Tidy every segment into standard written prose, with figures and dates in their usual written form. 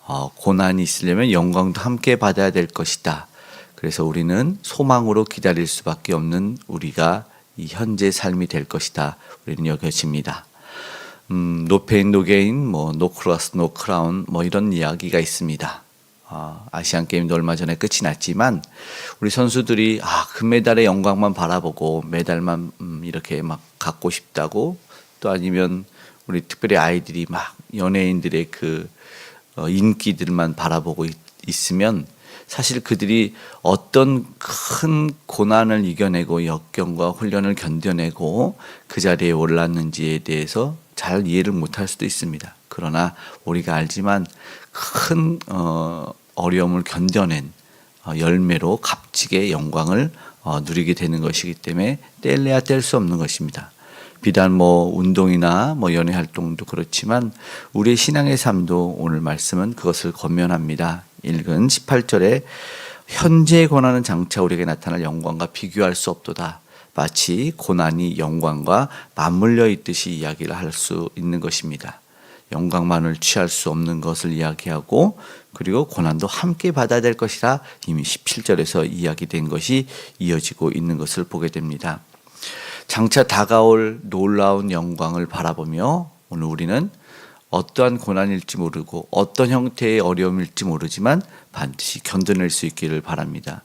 고난이 있으려면 영광도 함께 받아야 될 것이다. 그래서 우리는 소망으로 기다릴 수밖에 없는 우리가 이 현재 삶이 될 것이다. 우리는 여겨집니다. No pain, no gain, no cross, no crown, 이런 이야기가 있습니다. 아시안 게임도 얼마 전에 끝이 났지만 우리 선수들이 금메달의 영광만 바라보고 메달만 이렇게 막 갖고 싶다고, 또 아니면 우리 특별히 아이들이 막 연예인들의 그 인기들만 바라보고 있으면 사실 그들이 어떤 큰 고난을 이겨내고 역경과 훈련을 견뎌내고 그 자리에 올랐는지에 대해서 잘 이해를 못할 수도 있습니다. 그러나 우리가 알지만 큰 어려움을 견뎌낸 열매로 값지게 영광을 누리게 되는 것이기 때문에 뗄래야 뗄 수 없는 것입니다. 비단 운동이나 연애 활동도 그렇지만 우리의 신앙의 삶도 오늘 말씀은 그것을 권면합니다. 읽은 18절에 현재의 고난은 장차 우리에게 나타날 영광과 비교할 수 없도다. 마치 고난이 영광과 맞물려 있듯이 이야기를 할 수 있는 것입니다. 영광만을 취할 수 없는 것을 이야기하고, 그리고 고난도 함께 받아야 될 것이라 이미 17절에서 이야기된 것이 이어지고 있는 것을 보게 됩니다. 장차 다가올 놀라운 영광을 바라보며 오늘 우리는 어떠한 고난일지 모르고 어떤 형태의 어려움일지 모르지만 반드시 견뎌낼 수 있기를 바랍니다.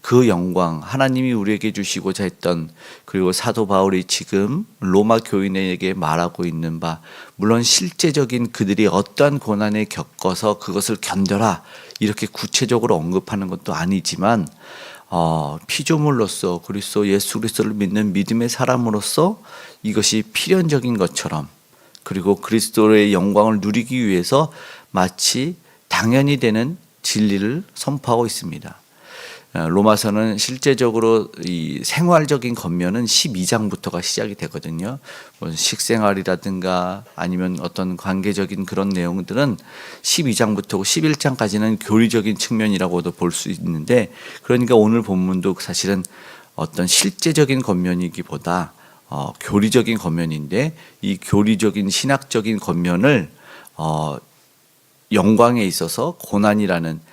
그 영광, 하나님이 우리에게 주시고자 했던, 그리고 사도 바울이 지금 로마 교인에게 말하고 있는 바, 물론 실제적인 그들이 어떠한 고난에 겪어서 그것을 견뎌라 이렇게 구체적으로 언급하는 것도 아니지만 피조물로서 그리스도 예수 그리스도를 믿는 믿음의 사람으로서 이것이 필연적인 것처럼, 그리고 그리스도의 영광을 누리기 위해서 마치 당연히 되는 진리를 선포하고 있습니다. 로마서는 실제적으로 이 생활적인 겉면은 12장부터가 시작이 되거든요. 식생활이라든가 아니면 어떤 관계적인 그런 내용들은 12장부터고 11장까지는 교리적인 측면이라고도 볼 수 있는데, 그러니까 오늘 본문도 사실은 어떤 실제적인 겉면이기보다 교리적인 겉면인데, 이 교리적인 신학적인 겉면을 영광에 있어서 고난이라는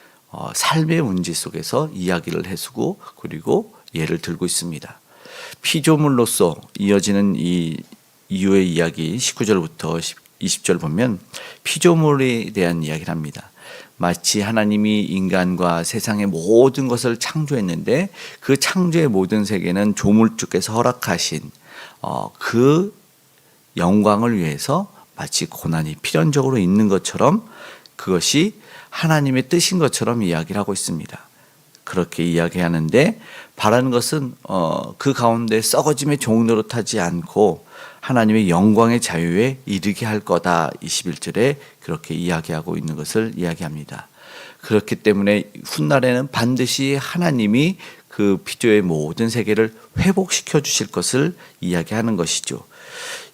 삶의 문제 속에서 이야기를 해주고, 그리고 예를 들고 있습니다. 피조물로서 이어지는 이 이후의 이야기 19절부터 20절 보면 피조물에 대한 이야기를 합니다. 마치 하나님이 인간과 세상의 모든 것을 창조했는데 그 창조의 모든 세계는 조물주께서 허락하신 그 영광을 위해서 마치 고난이 필연적으로 있는 것처럼, 그것이 하나님의 뜻인 것처럼 이야기를 하고 있습니다. 그렇게 이야기하는데 바라는 것은 그 가운데 썩어짐의 종노릇하지 않고 하나님의 영광의 자유에 이르게 할 거다. 21절에 그렇게 이야기하고 있는 것을 이야기합니다. 그렇기 때문에 훗날에는 반드시 하나님이 그 피조의 모든 세계를 회복시켜 주실 것을 이야기하는 것이죠.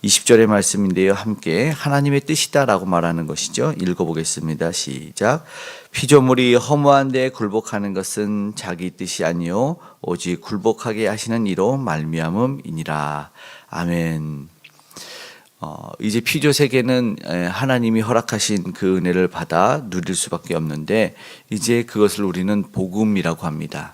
20절의 말씀인데요, 함께 하나님의 뜻이다라고 말하는 것이죠. 읽어보겠습니다. 시작. 피조물이 허무한 데 굴복하는 것은 자기 뜻이 아니요 오직 굴복하게 하시는 이로 말미암음이니라. 아멘. 이제 피조 세계는 하나님이 허락하신 그 은혜를 받아 누릴 수밖에 없는데, 이제 그것을 우리는 복음이라고 합니다.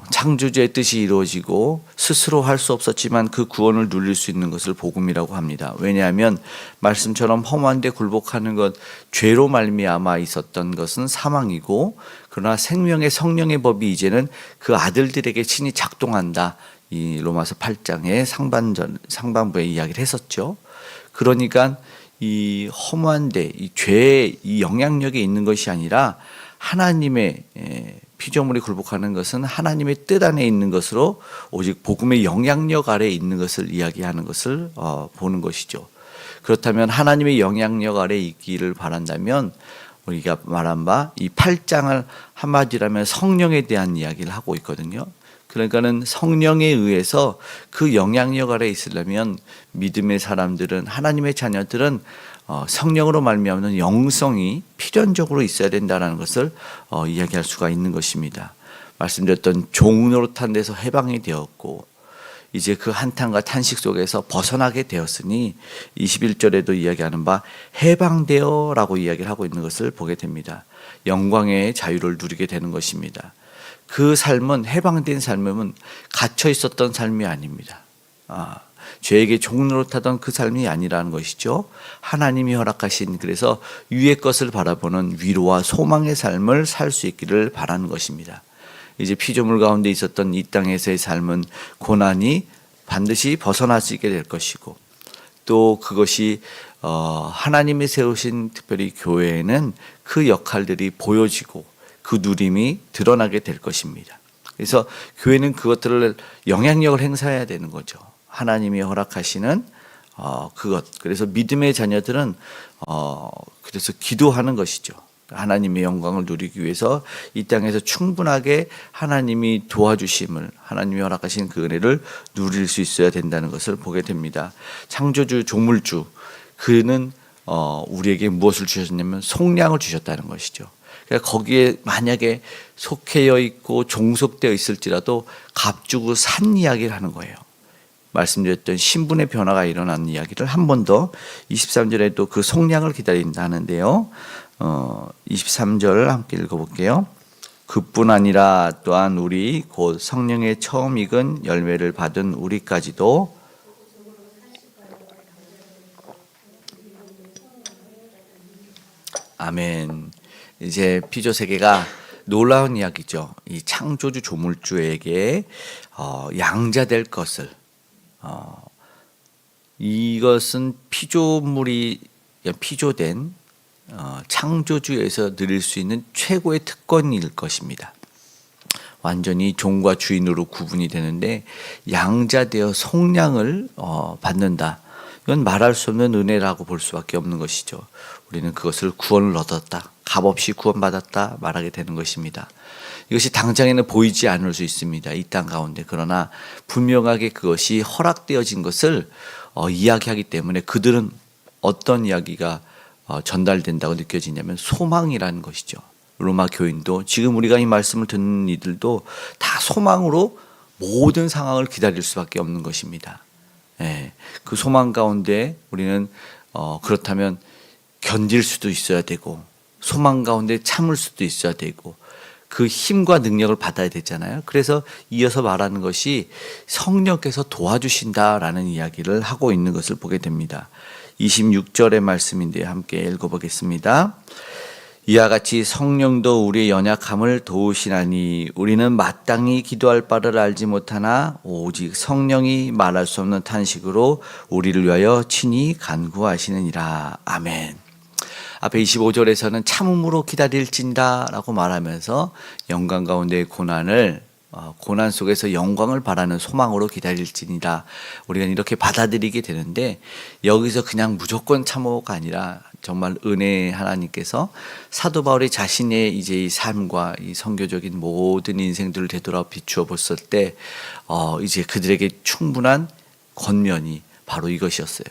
창조주의 뜻이 이루어지고 스스로 할 수 없었지만 그 구원을 누릴 수 있는 것을 복음이라고 합니다. 왜냐하면 말씀처럼 허무한 데 굴복하는 것, 죄로 말미암아 있었던 것은 사망이고, 그러나 생명의 성령의 법이 이제는 그 아들들에게 친히 작동한다. 이 로마서 8장의 상반부에 이야기를 했었죠. 그러니까 이 허무한 데, 이 죄의 이 영향력이 있는 것이 아니라 하나님의 피조물이 굴복하는 것은 하나님의 뜻 안에 있는 것으로 오직 복음의 영향력 아래에 있는 것을 이야기하는 것을 보는 것이죠. 그렇다면 하나님의 영향력 아래에 있기를 바란다면 우리가 말한 바 이 8장을 한마디라면 성령에 대한 이야기를 하고 있거든요. 그러니까는 성령에 의해서 그 영향력 아래에 있으려면 믿음의 사람들은, 하나님의 자녀들은 성령으로 말미암는 영성이 필연적으로 있어야 된다는 것을 이야기할 수가 있는 것입니다. 말씀드렸던 종노릇한 데서 해방이 되었고, 이제 그 한탄과 탄식 속에서 벗어나게 되었으니 21절에도 이야기하는 바 해방되어라고 이야기를 하고 있는 것을 보게 됩니다. 영광의 자유를 누리게 되는 것입니다. 그 삶은 해방된 삶은 갇혀 있었던 삶이 아닙니다. 죄에게 종노릇하던 그 삶이 아니라는 것이죠. 하나님이 허락하신, 그래서 위의 것을 바라보는 위로와 소망의 삶을 살 수 있기를 바라는 것입니다. 이제 피조물 가운데 있었던 이 땅에서의 삶은 고난이 반드시 벗어나지게 될 것이고, 또 그것이 하나님이 세우신 특별히 교회에는 그 역할들이 보여지고 그 누림이 드러나게 될 것입니다. 그래서 교회는 그것들을 영향력을 행사해야 되는 거죠. 하나님이 허락하시는 그것. 그래서 믿음의 자녀들은 그래서 기도하는 것이죠. 하나님의 영광을 누리기 위해서 이 땅에서 충분하게 하나님이 도와주심을, 하나님이 허락하신 그 은혜를 누릴 수 있어야 된다는 것을 보게 됩니다. 창조주, 조물주, 그는 우리에게 무엇을 주셨냐면 속량을 주셨다는 것이죠. 그러니까 거기에 만약에 속해여 있고 종속되어 있을지라도 값주고 산 이야기를 하는 거예요. 말씀드렸던 신분의 변화가 일어나는 이야기를 한 번 더 23절에도 그 속량을 기다린다 하는데요. 23절 함께 읽어볼게요. 그뿐 아니라 또한 우리 곧 성령의 처음 익은 열매를 받은 우리까지도 아멘. 이제 피조 세계가 놀라운 이야기죠. 이 창조주 조물주에게 양자될 것을, 이것은 피조물이 피조된 창조주에서 누릴 수 있는 최고의 특권일 것입니다. 완전히 종과 주인으로 구분이 되는데 양자되어 속량을 받는다. 이건 말할 수 없는 은혜라고 볼 수밖에 없는 것이죠. 우리는 그것을 구원을 얻었다, 값없이 구원받았다 말하게 되는 것입니다. 이것이 당장에는 보이지 않을 수 있습니다. 이 땅 가운데. 그러나 분명하게 그것이 허락되어진 것을 이야기하기 때문에 그들은 어떤 이야기가 전달된다고 느껴지냐면 소망이라는 것이죠. 로마 교인도, 지금 우리가 이 말씀을 듣는 이들도 다 소망으로 모든 상황을 기다릴 수밖에 없는 것입니다. 그 소망 가운데 우리는 그렇다면 견딜 수도 있어야 되고, 소망 가운데 참을 수도 있어야 되고, 그 힘과 능력을 받아야 되잖아요. 그래서 이어서 말하는 것이 성령께서 도와주신다라는 이야기를 하고 있는 것을 보게 됩니다. 26절의 말씀인데 함께 읽어보겠습니다. 이와 같이 성령도 우리의 연약함을 도우시나니 우리는 마땅히 기도할 바를 알지 못하나 오직 성령이 말할 수 없는 탄식으로 우리를 위하여 친히 간구하시느니라. 아멘. 앞에 25절에서는 참음으로 기다릴진다 라고 말하면서 영광 가운데의 고난을, 고난 속에서 영광을 바라는 소망으로 기다릴지니라, 우리가 이렇게 받아들이게 되는데, 여기서 그냥 무조건 참호가 아니라 정말 은혜의 하나님께서 사도 바울이 자신의 이제 이 삶과 이 선교적인 모든 인생들을 되돌아 비추어 봤을 때 이제 그들에게 충분한 권면이 바로 이것이었어요.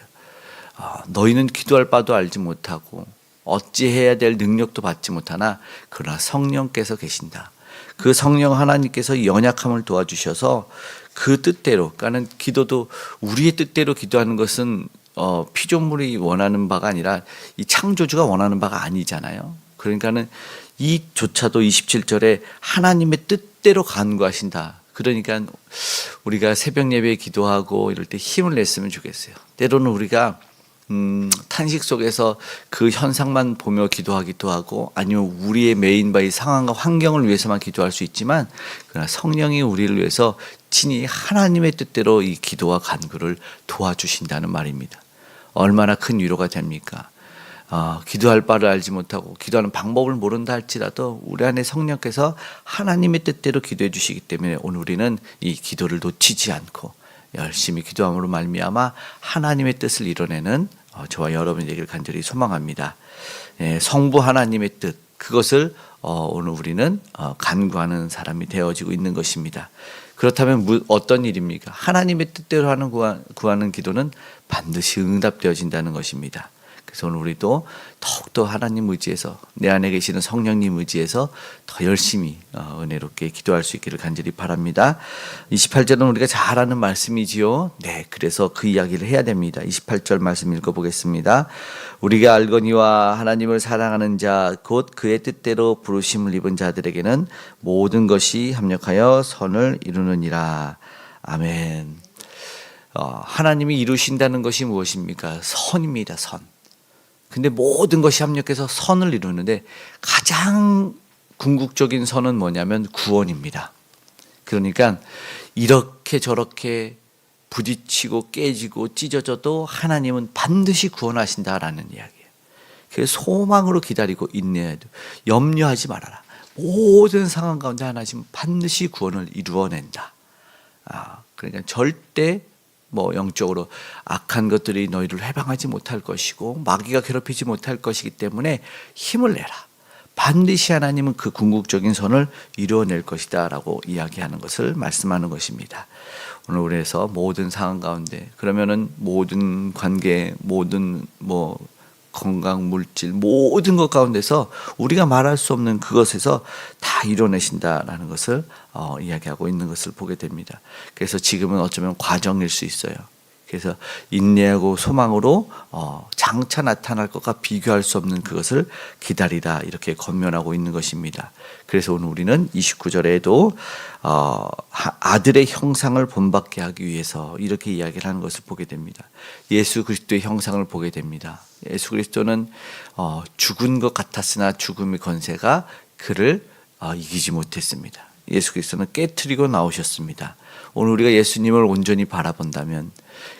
너희는 기도할 바도 알지 못하고 어찌해야 될 능력도 받지 못하나 그러나 성령께서 계신다. 그 성령 하나님께서 연약함을 도와주셔서 그 뜻대로, 그러니까 기도도 우리의 뜻대로 기도하는 것은 피조물이 원하는 바가 아니라 이 창조주가 원하는 바가 아니잖아요. 그러니까는 이조차도 27절에 하나님의 뜻대로 간구하신다. 그러니까 우리가 새벽 예배에 기도하고 이럴 때 힘을 냈으면 좋겠어요. 때로는 우리가 탄식 속에서 그 현상만 보며 기도하기도 하고, 아니면 우리의 메인 바의 상황과 환경을 위해서만 기도할 수 있지만, 그러나 성령이 우리를 위해서 친히 하나님의 뜻대로 이 기도와 간구를 도와주신다는 말입니다. 얼마나 큰 위로가 됩니까? 기도할 바를 알지 못하고 기도하는 방법을 모른다 할지라도 우리 안에 성령께서 하나님의 뜻대로 기도해 주시기 때문에 오늘 우리는 이 기도를 놓치지 않고 열심히 기도함으로 말미암아 하나님의 뜻을 이뤄내는 저와 여러분 되기를 간절히 소망합니다. 성부 하나님의 뜻, 그것을 오늘 우리는 간구하는 사람이 되어지고 있는 것입니다. 그렇다면 어떤 일입니까? 하나님의 뜻대로 하는 구하는 기도는 반드시 응답되어진다는 것입니다. 그래서 오늘 우리도 더욱더 하나님 의지해서 내 안에 계시는 성령님 의지해서 더 열심히 은혜롭게 기도할 수 있기를 간절히 바랍니다. 28절은 우리가 잘 아는 말씀이지요. 네, 그래서 그 이야기를 해야 됩니다. 28절 말씀 읽어보겠습니다. 우리가 알거니와 하나님을 사랑하는 자 곧 그의 뜻대로 부르심을 입은 자들에게는 모든 것이 합력하여 선을 이루느니라. 아멘. 하나님이 이루신다는 것이 무엇입니까? 선입니다. 선. 근데 모든 것이 합력해서 선을 이루는데 가장 궁극적인 선은 뭐냐면 구원입니다. 그러니까 이렇게 저렇게 부딪히고 깨지고 찢어져도 하나님은 반드시 구원하신다라는 이야기예요. 그래서 소망으로 기다리고 인내해야 돼. 염려하지 말아라. 모든 상황 가운데 하나님은 반드시 구원을 이루어낸다. 그러니까 절대 영적으로 악한 것들이 너희를 해방하지 못할 것이고 마귀가 괴롭히지 못할 것이기 때문에 힘을 내라. 반드시 하나님은 그 궁극적인 선을 이루어낼 것이다 라고 이야기하는 것을 말씀하는 것입니다. 오늘 그래서 모든 상황 가운데 그러면은 모든 관계, 모든 건강, 물질 모든 것 가운데서 우리가 말할 수 없는 그것에서 다 이뤄내신다라는 것을 이야기하고 있는 것을 보게 됩니다. 그래서 지금은 어쩌면 과정일 수 있어요. 그래서 인내하고 소망으로 장차 나타날 것과 비교할 수 없는 그것을 기다리라 이렇게 권면하고 있는 것입니다. 그래서 오늘 우리는 29절에도 아들의 형상을 본받게 하기 위해서 이렇게 이야기를 하는 것을 보게 됩니다. 예수 그리스도의 형상을 보게 됩니다. 예수 그리스도는 죽은 것 같았으나 죽음의 권세가 그를 이기지 못했습니다. 예수 그리스도는 깨트리고 나오셨습니다. 오늘 우리가 예수님을 온전히 바라본다면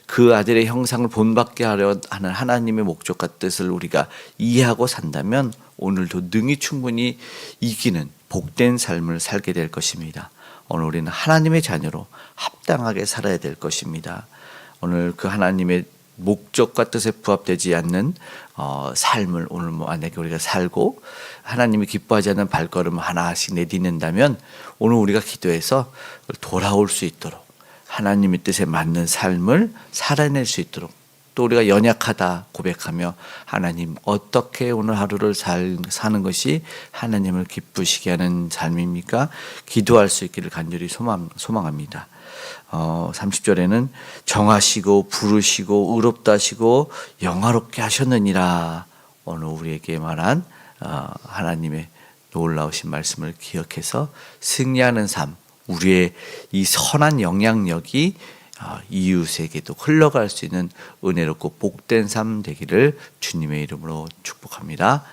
그 아들의 형상을 본받게 하려 하는 하나님의 목적과 뜻을 우리가 이해하고 산다면 오늘도 능히 충분히 이기는 복된 삶을 살게 될 것입니다. 오늘 우리는 하나님의 자녀로 합당하게 살아야 될 것입니다. 오늘 그 하나님의 목적과 뜻에 부합되지 않는 삶을 오늘 만약에 우리가 살고 하나님이 기뻐하지 않는 발걸음을 하나씩 내딛는다면 오늘 우리가 기도해서 돌아올 수 있도록 하나님의 뜻에 맞는 삶을 살아낼 수 있도록 또 우리가 연약하다 고백하며 하나님 어떻게 오늘 하루를 사는 것이 하나님을 기쁘시게 하는 삶입니까? 기도할 수 있기를 간절히 소망합니다. 30절에는 정하시고 부르시고 의롭다 하시고 영화롭게 하셨느니라. 오늘 우리에게 말한 하나님의 놀라우신 말씀을 기억해서 승리하는 삶, 우리의 이 선한 영향력이 이웃에게도 흘러갈 수 있는 은혜롭고 복된 삶 되기를 주님의 이름으로 축복합니다.